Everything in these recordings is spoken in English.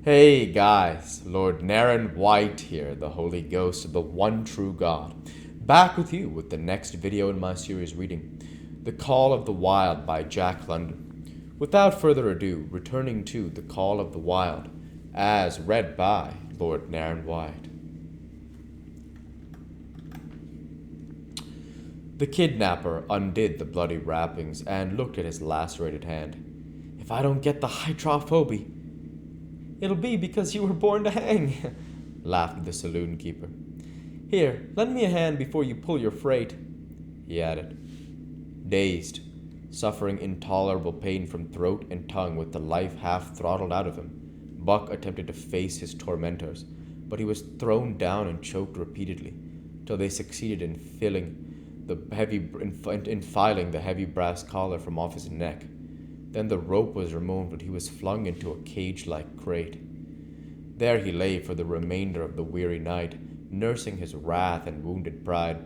Hey guys, Lord Naren White here, the Holy Ghost of the one true God, back with you with the next video in my series reading, The Call of the Wild by Jack London. Without further ado, returning to The Call of the Wild, as read by Lord Naren White. The kidnapper undid the bloody wrappings and looked at his lacerated hand. If I don't get the hydrophobia, it'll be because you were born to hang, laughed the saloon keeper. Here, lend me a hand before you pull your freight, he added. Dazed, suffering intolerable pain from throat and tongue with the life half throttled out of him, Buck attempted to face his tormentors, but he was thrown down and choked repeatedly, till they succeeded in filing the heavy brass collar from off his neck. Then the rope was removed and he was flung into a cage-like crate. There he lay for the remainder of the weary night, nursing his wrath and wounded pride.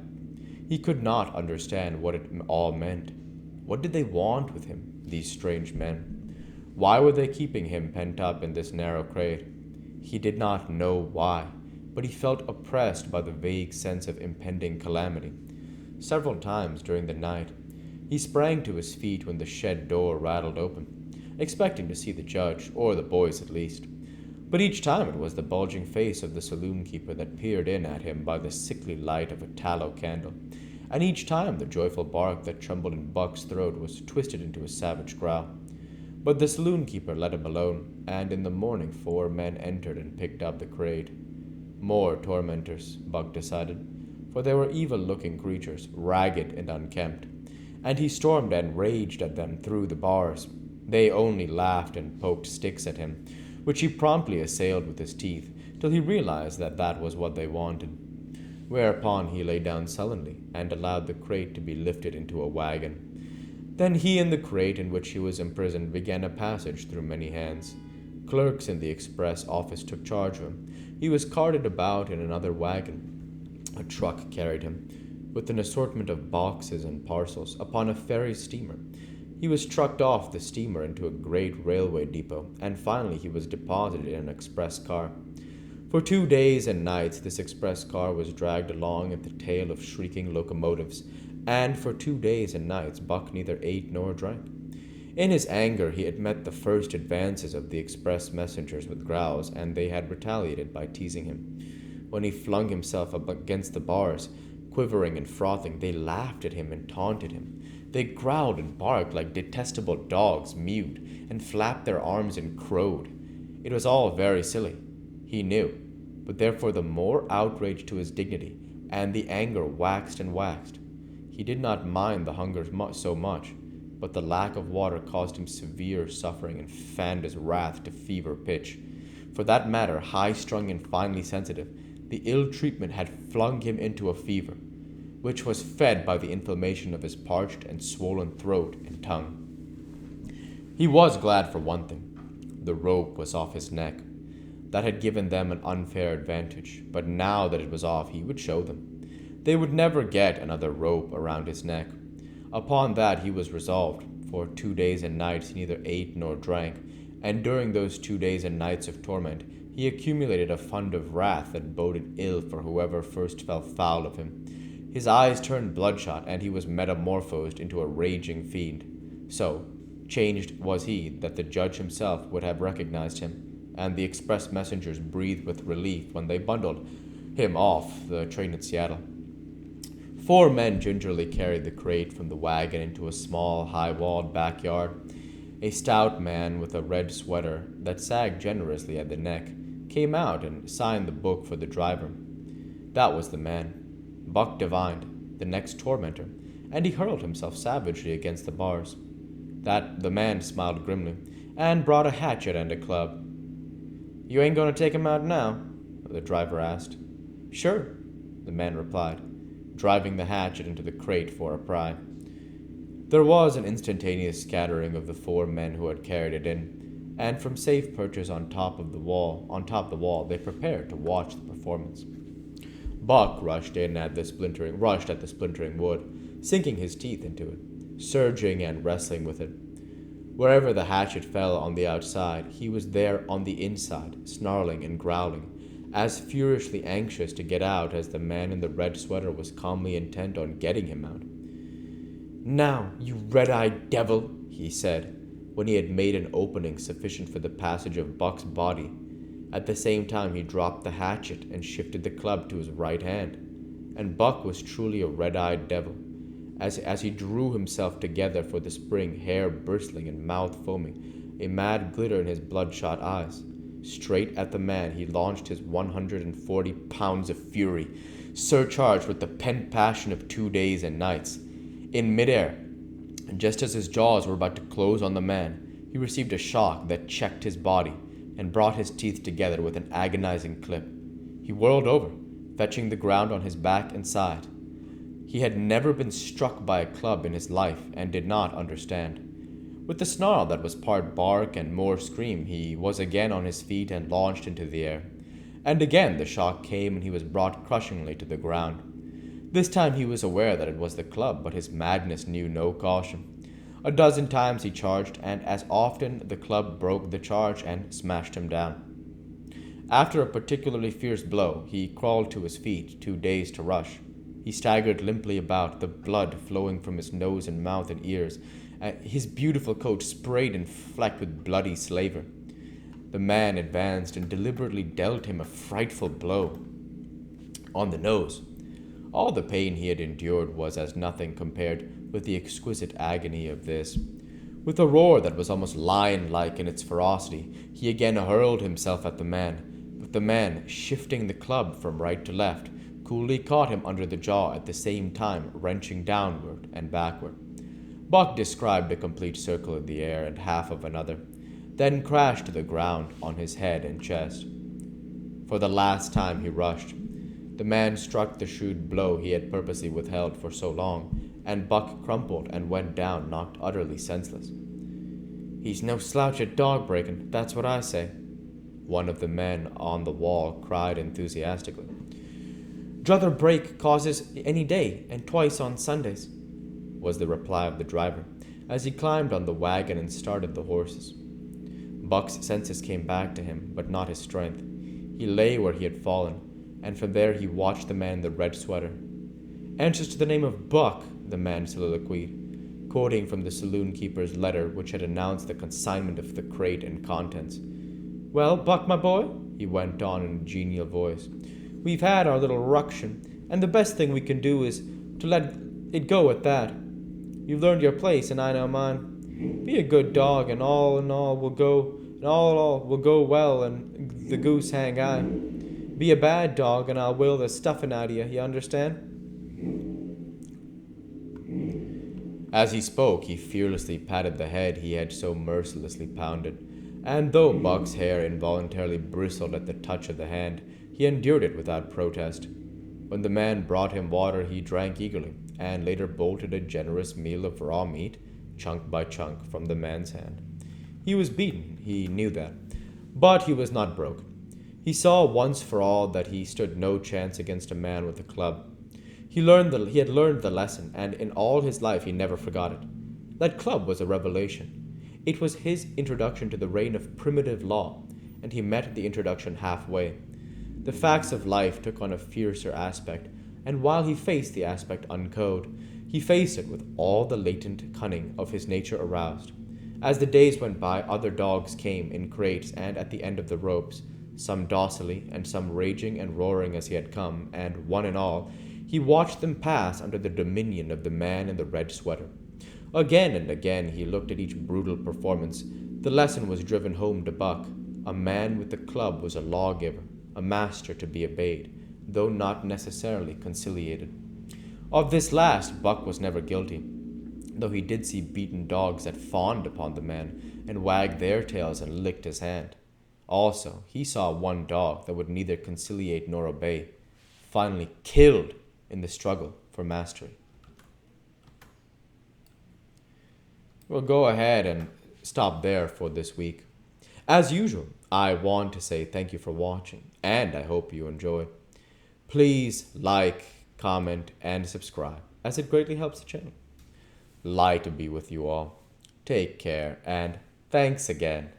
He could not understand what it all meant. What did they want with him, these strange men? Why were they keeping him pent up in this narrow crate? He did not know why, but he felt oppressed by the vague sense of impending calamity. Several times during the night, he sprang to his feet when the shed door rattled open, expecting to see the judge, or the boys at least. But each time it was the bulging face of the saloon keeper that peered in at him by the sickly light of a tallow candle, and each time the joyful bark that trembled in Buck's throat was twisted into a savage growl. But the saloon keeper let him alone, and in the morning 4 men entered and picked up the crate. More tormentors, Buck decided, for they were evil-looking creatures, ragged and unkempt, and he stormed and raged at them through the bars. They only laughed and poked sticks at him, which he promptly assailed with his teeth, till he realized that that was what they wanted. Whereupon he lay down sullenly and allowed the crate to be lifted into a wagon. Then he and the crate in which he was imprisoned began a passage through many hands. Clerks in the express office took charge of him. He was carted about in another wagon. A truck carried him, with an assortment of boxes and parcels, upon a ferry steamer. He was trucked off the steamer into a great railway depot, and finally he was deposited in an express car. For 2 days and nights this express car was dragged along at the tail of shrieking locomotives, and for 2 days and nights Buck neither ate nor drank. In his anger he had met the first advances of the express messengers with growls, and they had retaliated by teasing him. When he flung himself up against the bars, quivering and frothing, they laughed at him and taunted him. They growled and barked like detestable dogs, mewed, and flapped their arms and crowed. It was all very silly, he knew, but therefore the more outrage to his dignity, and the anger waxed and waxed. He did not mind the hunger so much, but the lack of water caused him severe suffering and fanned his wrath to fever pitch. For that matter, high-strung and finely sensitive, the ill treatment had flung him into a fever, which was fed by the inflammation of his parched and swollen throat and tongue. He was glad for one thing. The rope was off his neck. That had given them an unfair advantage, but now that it was off, he would show them. They would never get another rope around his neck. Upon that he was resolved. For 2 days and nights he neither ate nor drank, and during those 2 days and nights of torment, he accumulated a fund of wrath that boded ill for whoever first fell foul of him. His eyes turned bloodshot, and he was metamorphosed into a raging fiend. So changed was he that the judge himself would have recognized him, and the express messengers breathed with relief when they bundled him off the train at Seattle. 4 men gingerly carried the crate from the wagon into a small, high-walled backyard. A stout man with a red sweater that sagged generously at the neck came out and signed the book for the driver. That was the man, Buck divined, the next tormentor, and he hurled himself savagely against the bars. The man smiled grimly, and brought a hatchet and a club. "You ain't going to take him out now?" the driver asked. "Sure," the man replied, driving the hatchet into the crate for a pry. There was an instantaneous scattering of the 4 men who had carried it in, and from safe perches on top the wall, they prepared to watch the performance. Buck rushed at the splintering wood, sinking his teeth into it, surging and wrestling with it. Wherever the hatchet fell on the outside, he was there on the inside, snarling and growling, as furiously anxious to get out as the man in the red sweater was calmly intent on getting him out. "Now, you red-eyed devil," he said, when he had made an opening sufficient for the passage of Buck's body. At the same time he dropped the hatchet and shifted the club to his right hand. And Buck was truly a red-eyed devil. As he drew himself together for the spring, hair bristling and mouth foaming, a mad glitter in his bloodshot eyes, straight at the man he launched his 140 pounds of fury, surcharged with the pent passion of 2 days and nights. In midair, just as his jaws were about to close on the man, he received a shock that checked his body and brought his teeth together with an agonizing clip. He whirled over, fetching the ground on his back and side. He had never been struck by a club in his life and did not understand. With a snarl that was part bark and more scream, he was again on his feet and launched into the air. And again the shock came and he was brought crushingly to the ground. This time he was aware that it was the club, but his madness knew no caution. A dozen times he charged, and as often the club broke the charge and smashed him down. After a particularly fierce blow, he crawled to his feet, too dazed to rush. He staggered limply about, the blood flowing from his nose and mouth and ears, his beautiful coat sprayed and flecked with bloody slaver. The man advanced and deliberately dealt him a frightful blow on the nose. All the pain he had endured was as nothing compared with the exquisite agony of this. With a roar that was almost lion-like in its ferocity, he again hurled himself at the man, but the man, shifting the club from right to left, coolly caught him under the jaw at the same time wrenching downward and backward. Buck described a complete circle in the air and half of another, then crashed to the ground on his head and chest. For the last time he rushed. The man struck the shrewd blow he had purposely withheld for so long, and Buck crumpled and went down, knocked utterly senseless. "He's no slouch at dog breaking, that's what I say," one of the men on the wall cried enthusiastically. "Druther break causes any day, and twice on Sundays," was the reply of the driver, as he climbed on the wagon and started the horses. Buck's senses came back to him, but not his strength. He lay where he had fallen, and from there he watched the man in the red sweater. "Answers to the name of Buck," the man soliloquized, quoting from the saloon-keeper's letter which had announced the consignment of the crate and contents. "Well, Buck, my boy," he went on in a genial voice, "we've had our little ruction, and the best thing we can do is to let it go at that. You've learned your place, and I know mine. Be a good dog, and all will go well, and the goose hang high. Be a bad dog, and I'll will the stuffing out of you understand?" As he spoke, he fearlessly patted the head he had so mercilessly pounded, and though Buck's hair involuntarily bristled at the touch of the hand, he endured it without protest. When the man brought him water, he drank eagerly, and later bolted a generous meal of raw meat, chunk by chunk, from the man's hand. He was beaten, he knew that, but he was not broken. He saw once for all that he stood no chance against a man with a club. He had learned the lesson, and in all his life he never forgot it. That club was a revelation. It was his introduction to the reign of primitive law, and he met the introduction halfway. The facts of life took on a fiercer aspect, and while he faced the aspect uncode, he faced it with all the latent cunning of his nature aroused. As the days went by, other dogs came in crates and at the end of the ropes, some docilely and some raging and roaring as he had come, and, one and all, he watched them pass under the dominion of the man in the red sweater. Again and again he looked at each brutal performance. The lesson was driven home to Buck. A man with the club was a lawgiver, a master to be obeyed, though not necessarily conciliated. Of this last, Buck was never guilty, though he did see beaten dogs that fawned upon the man and wagged their tails and licked his hand. Also, he saw one dog that would neither conciliate nor obey, finally killed in the struggle for mastery. We'll go ahead and stop there for this week. As usual, I want to say thank you for watching, and I hope you enjoyed. Please like, comment, and subscribe, as it greatly helps the channel. Light to be with you all. Take care, and thanks again.